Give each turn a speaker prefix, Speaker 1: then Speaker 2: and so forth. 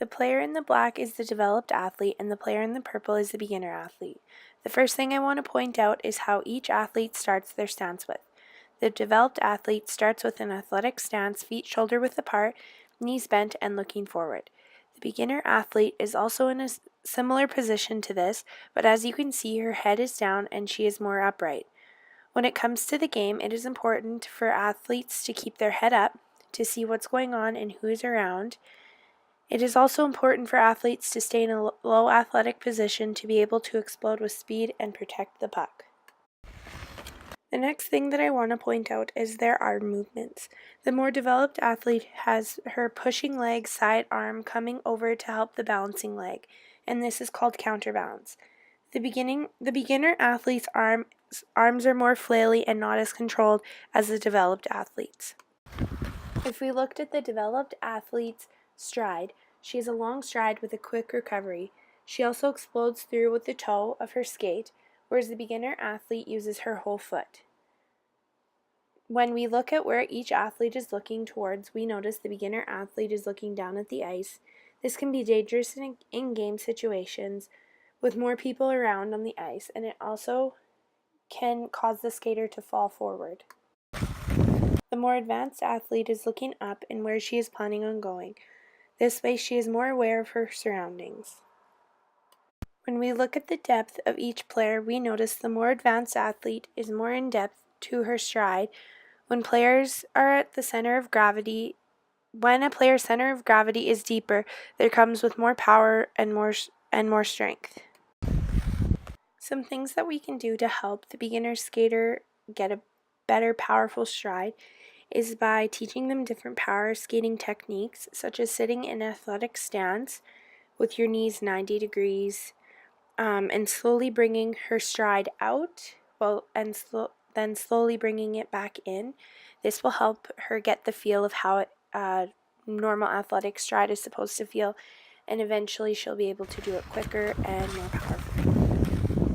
Speaker 1: The player in the black is the developed athlete and the player in the purple is the beginner athlete. The first thing I want to point out is how each athlete starts their stance with. The developed athlete starts with an athletic stance, feet shoulder width apart, knees bent and looking forward. The beginner athlete is also in a similar position to this, but as you can see, her head is down and she is more upright. When it comes to the game, it is important for athletes to keep their head up, to see what's going on and who is around. It is also important for athletes to stay in a low athletic position to be able to explode with speed and protect the puck. The next thing that I want to point out is their arm movements. The more developed athlete has her pushing leg, side arm coming over to help the balancing leg, and this is called counterbalance. The beginner athlete's arms are more flaily and not as controlled as the developed athlete's. If we looked at the developed athlete's stride, she has a long stride with a quick recovery. She also explodes through with the toe of her skate, whereas the beginner athlete uses her whole foot. When we look at where each athlete is looking towards, we notice the beginner athlete is looking down at the ice. This can be dangerous in in-game situations with more people around on the ice, and it also can cause the skater to fall forward. The more advanced athlete is looking up and where she is planning on going. This way she is more aware of her surroundings. When we look at the depth of each player, we notice the more advanced athlete is more in depth to her stride. When players are at the center of gravity, when a player's center of gravity is deeper, there comes with more power and more strength. Some things that we can do to help the beginner skater get a better powerful stride is by teaching them different power skating techniques, such as sitting in an athletic stance with your knees 90 degrees, and slowly bringing her stride out, then slowly bringing it back in. This will help her get the feel of how normal athletic stride is supposed to feel, and eventually she'll be able to do it quicker and more powerfully.